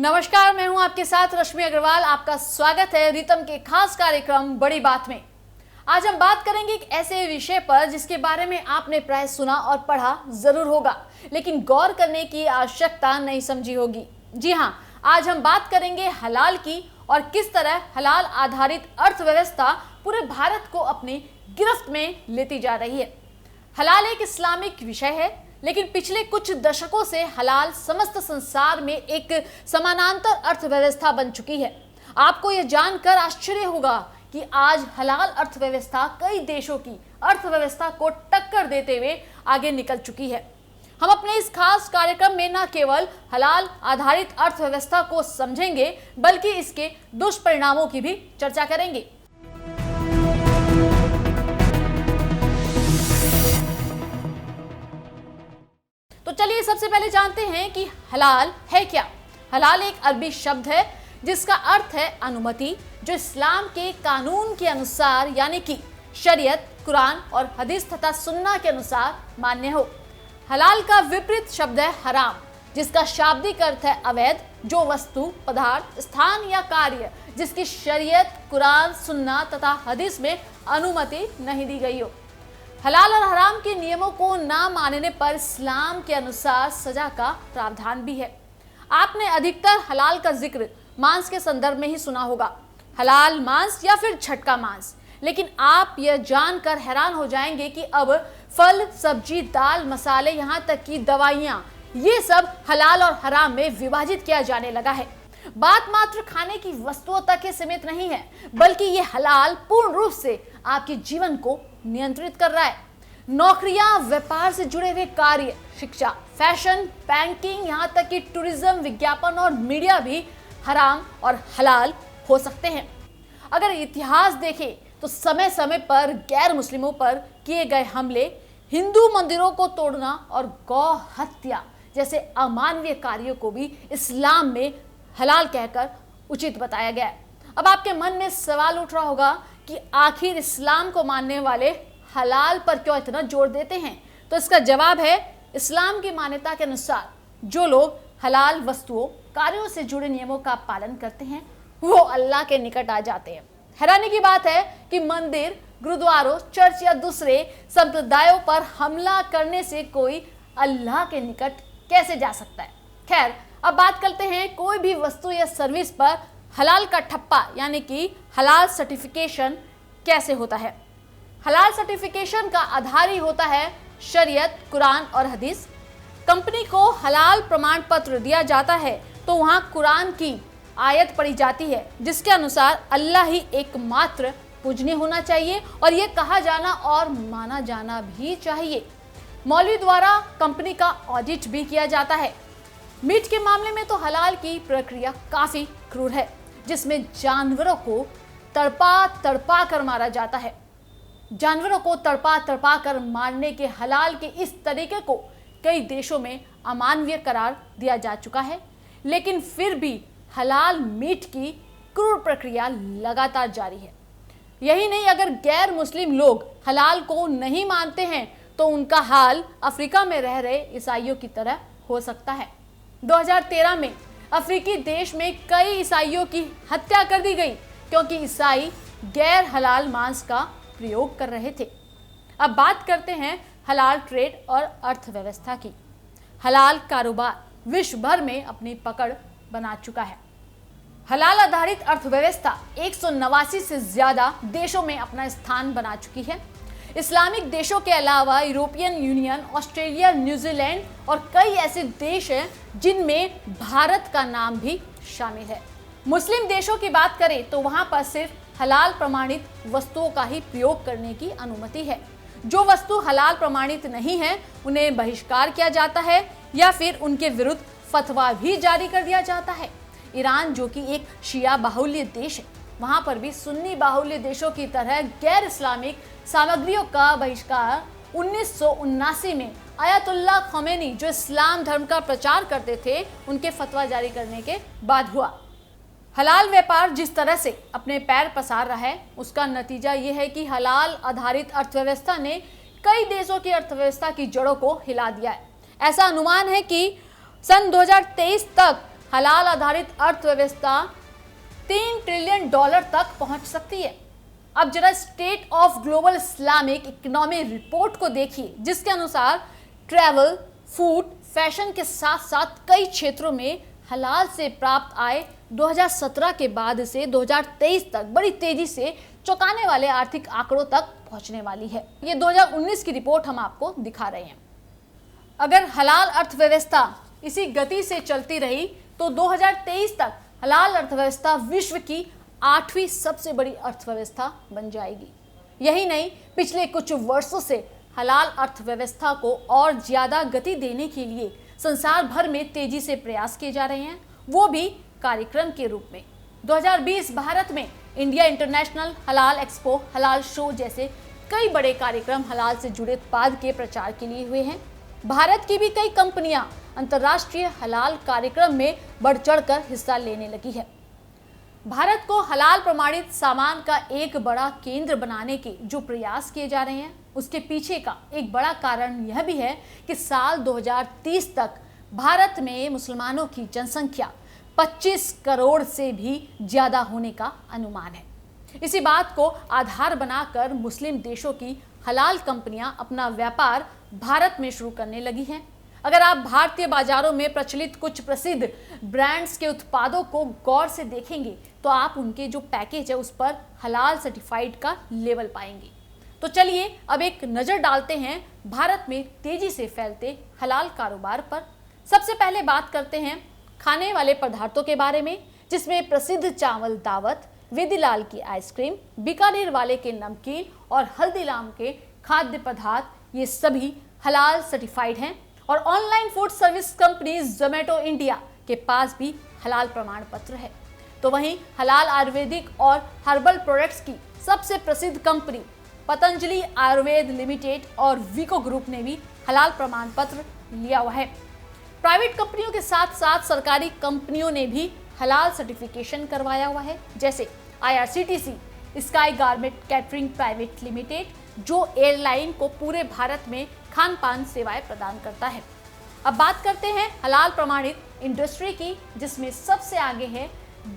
नमस्कार, मैं हूं आपके साथ रश्मि अग्रवाल। आपका स्वागत है रितम के खास कार्यक्रम बड़ी बात में। आज हम बात करेंगे एक ऐसे विषय पर जिसके बारे में आपने प्राय सुना और पढ़ा जरूर होगा, लेकिन गौर करने की आवश्यकता नहीं समझी होगी। जी हां, आज हम बात करेंगे हलाल की और किस तरह हलाल आधारित अर्थव्यवस्था पूरे भारत को अपनी गिरफ्त में लेती जा रही है। हलाल एक इस्लामिक विषय है, लेकिन पिछले कुछ दशकों से हलाल समस्त संसार में एक समानांतर अर्थव्यवस्था बन चुकी है। आपको यह जानकर आश्चर्य होगा कि आज हलाल अर्थव्यवस्था कई देशों की अर्थव्यवस्था को टक्कर देते हुए आगे निकल चुकी है। हम अपने इस खास कार्यक्रम में न केवल हलाल आधारित अर्थव्यवस्था को समझेंगे, बल्कि इसके दुष्परिणामों की भी चर्चा करेंगे। तो चलिए सबसे पहले जानते हैं कि हलाल है क्या। हलाल एक अरबी शब्द है जिसका अर्थ है अनुमति, जो इस्लाम के कानून के अनुसार यानी कि शरीयत, कुरान और हदीस तथा सुन्ना के अनुसार मान्य हो। हलाल का विपरीत शब्द है हराम, जिसका शाब्दिक अर्थ है अवैध, जो वस्तु, पदार्थ, स्थान या कार्य जिसकी शरीयत, कुरान, सुन्ना तथा हदीस में अनुमति नहीं दी गई हो। हलाल और हराम के नियमों को ना मानने पर इस्लाम के अनुसार सजा का प्रावधान भी है। आपने अधिकतर हलाल का जिक्र मांस के संदर्भ में ही सुना होगा, हलाल मांस या फिर झटका मांस। लेकिन आप यह जानकर हैरान हो जाएंगे कि अब फल, सब्जी, दाल, मसाले, यहाँ तक कि दवाइयाँ, ये सब हलाल और हराम में विभाजित किया जाने लगा है। बात मात्र खाने की वस्तुओं तक ही सीमित नहीं है, बल्कि ये हलाल पूर्ण रूप से आपके जीवन को नियंत्रित कर रहा है। नौकरियां, व्यापार से जुड़े हुए कार्य, शिक्षा, फैशन, बैंकिंग, यहाँ तक कि टूरिज्म, विज्ञापन और मीडिया भी हराम और हलाल हो सकते हैं। अगर इतिहास देखें तो समय समय पर गैर मुस्लिमों पर किए गए हमले, हिंदू मंदिरों को तोड़ना और गौ हत्या जैसे अमानवीय कार्यों को भी इस्लाम में हलाल कहकर उचित बताया गया है। अब आपके मन में सवाल उठ रहा होगा कि आखिर इस्लाम को मानने वाले हलाल पर क्यों इतना जोर देते हैं। तो इसका जवाब है, इस्लाम की मान्यता के अनुसार जो लोग हलाल वस्तुओं, कार्यों से जुड़े नियमों का पालन करते हैं वो अल्लाह के निकट आ जाते हैं। हैरानी की बात है कि मंदिर, गुरुद्वारों, चर्च या दूसरे संप्रदायों पर हमला करने से कोई अल्लाह के निकट कैसे जा सकता है। खैर, अब बात करते हैं कोई भी वस्तु या सर्विस पर हलाल का ठप्पा यानी कि हलाल सर्टिफिकेशन कैसे होता है। हलाल सर्टिफिकेशन का आधार ही होता है शरीयत, कुरान और हदीस। कंपनी को हलाल प्रमाण पत्र दिया जाता है तो वहाँ कुरान की आयत पढ़ी जाती है, जिसके अनुसार अल्लाह ही एकमात्र पूजनीय होना चाहिए और ये कहा जाना और माना जाना भी चाहिए। मौलवी द्वारा कंपनी का ऑडिट भी किया जाता है। मीट के मामले में तो हलाल की प्रक्रिया काफी क्रूर है, जिसमें जानवरों को तड़पा तड़पा कर मारा जाता है। जानवरों को तड़पा तड़पा कर मारने के हलाल के इस तरीके को कई देशों में अमानवीय करार दिया जा चुका है, लेकिन फिर भी हलाल मीट की क्रूर प्रक्रिया लगातार जारी है। यही नहीं, अगर गैर मुस्लिम लोग हलाल को नहीं मानते हैं तो उनका हाल अफ्रीका में रह रहे ईसाइयों की तरह हो सकता है। 2013 में अफ्रीकी देश में कई ईसाइयों की हत्या कर दी गई क्योंकि ईसाई गैर हलाल मांस का प्रयोग कर रहे थे। अब बात करते हैं हलाल ट्रेड और अर्थव्यवस्था की। हलाल कारोबार विश्व भर में अपनी पकड़ बना चुका है। हलाल आधारित अर्थव्यवस्था 189 से ज्यादा देशों में अपना स्थान बना चुकी है। इस्लामिक देशों के अलावा यूरोपियन यूनियन, ऑस्ट्रेलिया, न्यूजीलैंड और कई ऐसे देश हैं जिनमें भारत का नाम भी शामिल है। मुस्लिम देशों की बात करें तो वहां पर सिर्फ हलाल प्रमाणित वस्तुओं का ही प्रयोग करने की अनुमति है। जो वस्तु हलाल प्रमाणित नहीं है उन्हें बहिष्कार किया जाता है या फिर उनके विरुद्ध फतवा भी जारी कर दिया जाता है। ईरान, जो कि एक शिया बाहुल्य देश है, वहां पर भी सुन्नी बाहुल्य देशों की तरह गैर इस्लामिक सामग्रियों का बहिष्कार 1979 में आयतुल्लाह खमेनी, जो इस्लाम धर्म का प्रचार करते थे, उनके फतवा जारी करने के बाद हुआ। हलाल व्यापार जिस तरह से अपने पैर पसार रहा है, उसका नतीजा ये है कि हलाल आधारित अर्थव्यवस्था ने कई देशों की अर्थव्यवस्था की जड़ों को हिला दिया है। ऐसा अनुमान है कि सन 2023 तक हलाल आधारित अर्थव्यवस्था $3 ट्रिलियन तक पहुंच सकती है। अब जरा state of global Islamic economy report को देखिए, जिसके अनुसार ट्रैवल, फूड, फैशन के साथ साथ कई क्षेत्रों में हलाल से प्राप्त आय 2017 के बाद से 2023 तक बड़ी तेजी से चौंकाने वाले आर्थिक आंकड़ों तक पहुंचने वाली है। ये 2019 की रिपोर्ट हम आपको दिखा रहे हैं। अगर हलाल अर्थव्यवस्था इसी गति से चलती रही तो 2023 तक हलाल अर्थव्यवस्था विश्व की 8वीं सबसे बड़ी अर्थव्यवस्था बन जाएगी। यही नहीं, पिछले कुछ वर्षों से हलाल अर्थव्यवस्था को और ज्यादा गति देने के लिए संसार भर में तेजी से प्रयास किए जा रहे हैं, वो भी कार्यक्रम के रूप में। 2020 भारत में इंडिया इंटरनेशनल हलाल एक्सपो, हलाल शो जैसे कई बड़े कार्यक्रम हलाल से जुड़े उत्पाद के प्रचार के लिए हुए हैं। भारत की भी कई कंपनियां अंतर्राष्ट्रीय हलाल कार्यक्रम में बढ़ चढ़कर हिस्सा लेने लगी है। भारत को हलाल प्रमाणित सामान का एक बड़ा केंद्र बनाने के जो प्रयास किए जा रहे हैं, उसके पीछे का एक बड़ा कारण यह भी है कि साल 2030 तक भारत में मुसलमानों की जनसंख्या 25 करोड़ से भी ज्यादा होने का अनुमान है। इसी बात को आधार बनाकर मुस्लिम देशों की हलाल कंपनियां अपना व्यापार भारत में शुरू करने लगी हैं। अगर आप भारतीय बाजारों में प्रचलित कुछ प्रसिद्ध ब्रांड्स के उत्पादों को गौर से देखेंगे तो आप उनके जो पैकेज है उस पर हलाल सर्टिफाइड का लेबल पाएंगे। तो चलिए अब एक नजर डालते हैं भारत में तेजी से फैलते हलाल कारोबार पर। सबसे पहले बात करते हैं खाने वाले पदार्थों के बारे में, जिसमें प्रसिद्ध चावल दावत, वेदीलाल की आइसक्रीम, बीकानेर वाले के नमकीन और हल्दीराम के खाद्य पदार्थ, ये सभी हलाल सर्टिफाइड हैं। और online food service company Zomato India के पास भी हलाल प्रमाण पत्र है। तो वहीं हलाल आयुर्वेदिक और हर्बल प्रोडक्ट्स की सबसे प्रसिद्ध कंपनी पतंजलि आयुर्वेद लिमिटेड और वीको ग्रुप ने भी हलाल प्रमाण पत्र लिया हुआ है। प्राइवेट कंपनियों के साथ साथ सरकारी कंपनियों ने भी हलाल सर्टिफिकेशन करवाया हुआ है, जैसे IRCTC, sky garment catering private limited, जो एयरलाइन को पूरे भारत में खान पान सेवाएं प्रदान करता है। अब बात करते हैं हलाल प्रमाणित इंडस्ट्री की, जिसमें सबसे आगे है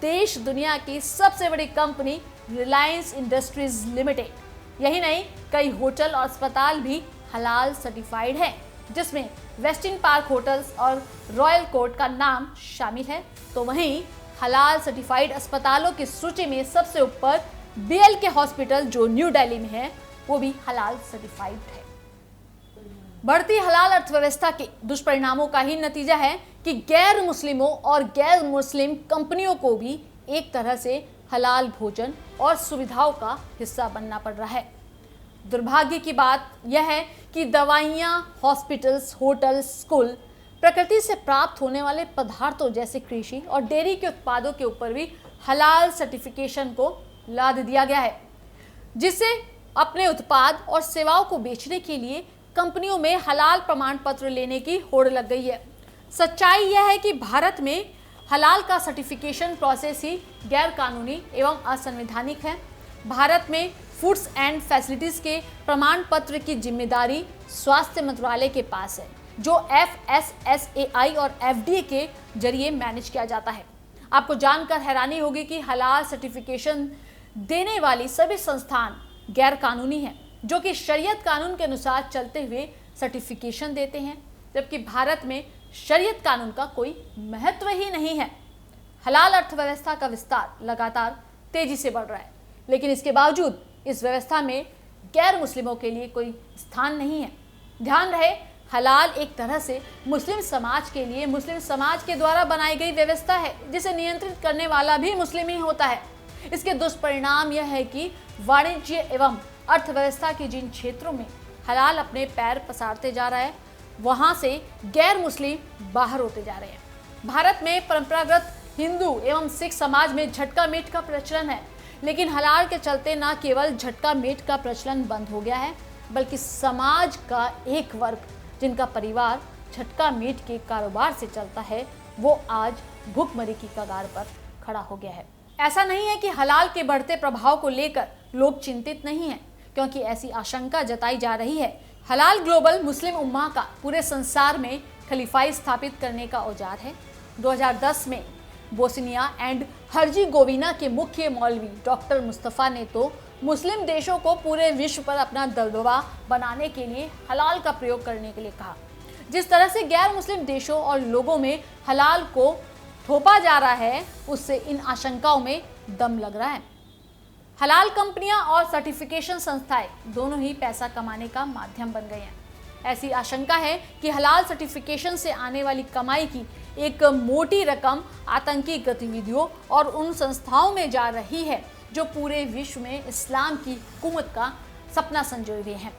देश दुनिया की सबसे बड़ी कंपनी रिलायंस इंडस्ट्रीज लिमिटेड। यही नहीं, कई होटल और अस्पताल भी हलाल सर्टिफाइड हैं, जिसमें वेस्टिन पार्क होटल्स और रॉयल कोर्ट का नाम शामिल है। तो वहीं हलाल सर्टिफाइड अस्पतालों की सूची में सबसे ऊपर BLK हॉस्पिटल जो न्यू दिल्ली में है, वो भी हलाल सर्टिफाइड है। बढ़ती हलाल अर्थव्यवस्था के दुष्परिणामों का ही नतीजा है कि गैर मुस्लिमों और गैर मुस्लिम कंपनियों को भी एक तरह से हलाल भोजन और सुविधाओं का हिस्सा बनना पड़ रहा है। दुर्भाग्य की बात यह है कि दवाइयाँ, हॉस्पिटल्स, होटल, स्कूल, प्रकृति से प्राप्त होने वाले पदार्थों जैसे कृषि और डेयरी के उत्पादों के ऊपर भी हलाल सर्टिफिकेशन को लाद दिया गया है, जिससे अपने उत्पाद और सेवाओं को बेचने के लिए कंपनियों में हलाल प्रमाण पत्र लेने की होड़ लग गई है। सच्चाई यह है कि भारत में हलाल का सर्टिफिकेशन प्रोसेस ही गैर कानूनी एवं असंवैधानिक है। भारत में फूड्स एंड फैसिलिटीज के प्रमाण पत्र की जिम्मेदारी स्वास्थ्य मंत्रालय के पास है, जो FSSAI और FDA के जरिए मैनेज किया जाता है। आपको जानकर हैरानी होगी कि हलाल सर्टिफिकेशन देने वाली सभी संस्थान गैर कानूनी हैं, जो कि शरीयत कानून के अनुसार चलते हुए सर्टिफिकेशन देते हैं, जबकि भारत में शरीयत कानून का कोई महत्व ही नहीं है। हलाल अर्थव्यवस्था का विस्तार लगातार तेजी से बढ़ रहा है, लेकिन इसके बावजूद इस व्यवस्था में गैर मुस्लिमों के लिए कोई स्थान नहीं है। ध्यान रहे, हलाल एक तरह से मुस्लिम समाज के लिए मुस्लिम समाज के द्वारा बनाई गई व्यवस्था है, जिसे नियंत्रित करने वाला भी मुस्लिम ही होता है। इसके दुष्परिणाम यह है कि वाणिज्य एवं अर्थव्यवस्था के जिन क्षेत्रों में हलाल अपने पैर पसारते जा रहा है, वहां से गैर मुस्लिम बाहर होते जा रहे हैं। भारत में परंपरागत हिंदू एवं सिख समाज में झटका मीट का प्रचलन है, लेकिन हलाल के चलते न केवल झटका मीट का प्रचलन बंद हो गया है, बल्कि समाज का एक वर्ग, जिनका परिवार झटका मीट के कारोबार से चलता है, वो आज भूखमरी की कगार पर खड़ा हो गया है। ऐसा नहीं है कि हलाल के बढ़ते प्रभाव को लेकर लोग चिंतित नहीं हैं, क्योंकि ऐसी आशंका जताई जा रही है। हलाल ग्लोबल मुस्लिम उम्मा का पूरे संसार में खलीफाई स्थापित करने का औजार है। 2010 में बोस्निया एंड हर्जिगोविना के मुख्य मौलवी डॉक्टर मुस्तफ़ा ने तो मुस्लिम देशों को पूरे विश्व पर अपना दबदबा बनाने के लिए हलाल का प्रयोग करने के लिए कहा। जिस तरह से गैर मुस्लिम देशों और लोगों में हलाल को थोपा जा रहा है, उससे इन आशंकाओं में दम लग रहा है। हलाल कंपनियां और सर्टिफिकेशन संस्थाएं दोनों ही पैसा कमाने का माध्यम बन गए हैं। ऐसी आशंका है कि हलाल सर्टिफिकेशन से आने वाली कमाई की एक मोटी रकम आतंकी गतिविधियों और उन संस्थाओं में जा रही है जो पूरे विश्व में इस्लाम की हुकूमत का सपना संजोए हुए हैं।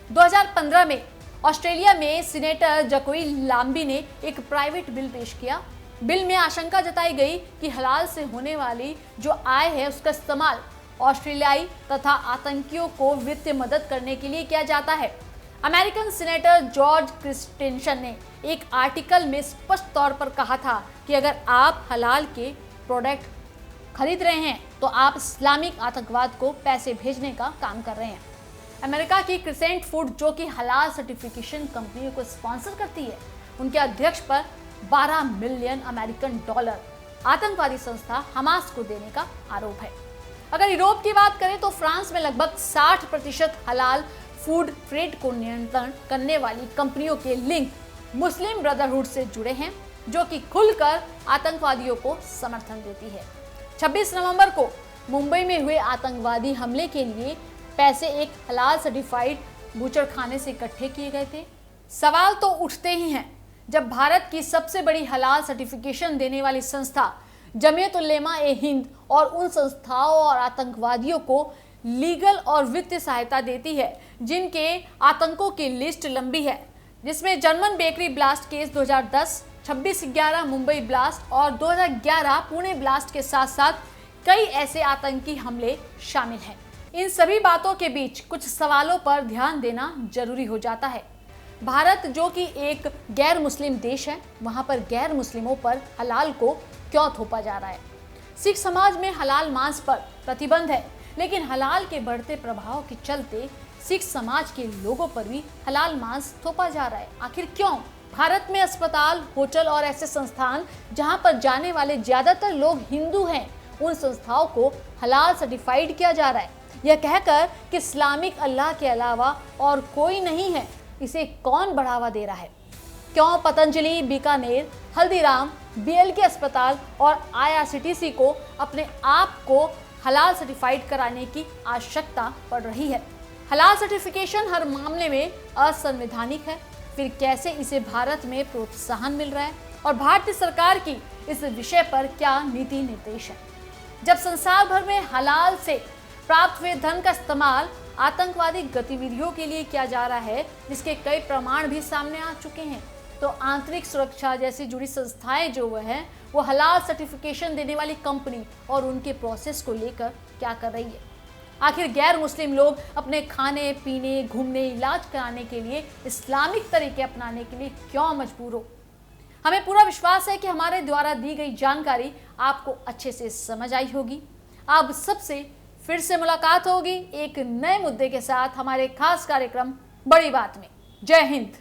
2015 में ऑस्ट्रेलिया में सीनेटर जकोई लाम्बी ने एक प्राइवेट बिल पेश किया। बिल में आशंका जताई गई कि हलाल से होने वाली जो आय है उसका इस्तेमाल ऑस्ट्रेलियाई तथा आतंकियों को वित्तीय मदद करने के लिए किया जाता है। अमेरिकन सीनेटर जॉर्ज क्रिस्टेंसन ने एक आर्टिकल में स्पष्ट तौर पर कहा था कि अगर आप हलाल के प्रोडक्ट खरीद रहे हैं तो आप इस्लामिक आतंकवाद को पैसे भेजने का काम कर रहे हैं। अमेरिका की क्रिसेंट फूड, जो कि हलाल सर्टिफिकेशन कंपनियों को स्पॉन्सर करती है, उनके अध्यक्ष पर 12 मिलियन अमेरिकन डॉलर आतंकवादी संस्था हमास को देने का आरोप है। अगर यूरोप की बात करें तो फ्रांस में लगभग 60% हलाल फूड ट्रेड को नियंत्रण करने वाली कंपनियों के लिंक मुस्लिम ब्रदरहुड से जुड़े हैं, जो कि खुलकर आतंकवादियों को समर्थन देती है। 26 नवंबर को मुंबई में हुए आतंकवादी हमले के लिए पैसे एक हलाल सर्टिफाइड बूचड़खाने से इकट्ठे किए गए थे। सवाल तो उठते ही हैं, जब भारत की सबसे बड़ी हलाल सर्टिफिकेशन देने वाली संस्था जमीयत उलेमा ए हिंद और उन संस्थाओं और आतंकवादियों को लीगल और वित्तीय सहायता देती है जिनके आतंकों की लिस्ट लंबी है, जिसमें German bakery blast case 2010, 26/11 Mumbai blast और 2011 पुणे ब्लास्ट के साथ साथ कई ऐसे आतंकी हमले शामिल हैं। इन सभी बातों के बीच कुछ सवालों पर ध्यान देना जरूरी हो जाता है। भारत, जो कि एक गैर मुस्लिम देश है, वहां पर गैर मुस्लिमों पर हलाल को क्यों थोपा जा रहा है? सिख समाज में हलाल मांस पर प्रतिबंध है, लेकिन हलाल के बढ़ते प्रभाव के चलते सिख समाज के लोगों पर भी हलाल मांस थोपा जा रहा है। आखिर क्यों? भारत में अस्पताल, होटल और ऐसे संस्थान जहां पर जाने वाले ज्यादातर लोग हिंदू हैं, उन संस्थाओं को हलाल सर्टिफाइड किया जा रहा है, यह कहकर कि इस्लामिक अल्लाह के अलावा और कोई नहीं है। इसे कौन बढ़ावा दे रहा है? क्यों पतंजलि, बीकानेर, हल्दीराम, BLK अस्पताल और IRCTC को अपने आप को हलाल सर्टिफाइड कराने की आवश्यकता पड़ रही है? हलाल सर्टिफिकेशन हर मामले में असंवैधानिक है, फिर कैसे इसे भारत में प्रोत्साहन मिल रहा है? और भारतीय सरकार की इस विषय पर क्या नीति निर्देश है? जब संसार भर में हलाल से प्राप्त हुए धन का इस्तेमाल आतंकवादी गतिविधियों के लिए किया जा रहा है, जिसके कई प्रमाण भी सामने आ चुके हैं, तो आंतरिक सुरक्षा जैसी जुड़ी संस्थाएं जो वो हलाल सर्टिफिकेशन देने वाली कंपनी और उनके प्रोसेस को लेकर क्या कर रही है? आखिर गैर मुस्लिम लोग अपने खाने पीने, घूमने, इलाज कराने के लिए इस्लामिक तरीके अपनाने के लिए क्यों मजबूर हो? हमें पूरा विश्वास है कि हमारे द्वारा दी गई जानकारी आपको अच्छे से समझ आई होगी। अब सबसे फिर से मुलाकात होगी एक नए मुद्दे के साथ हमारे खास कार्यक्रम बड़ी बात में। जय हिंद।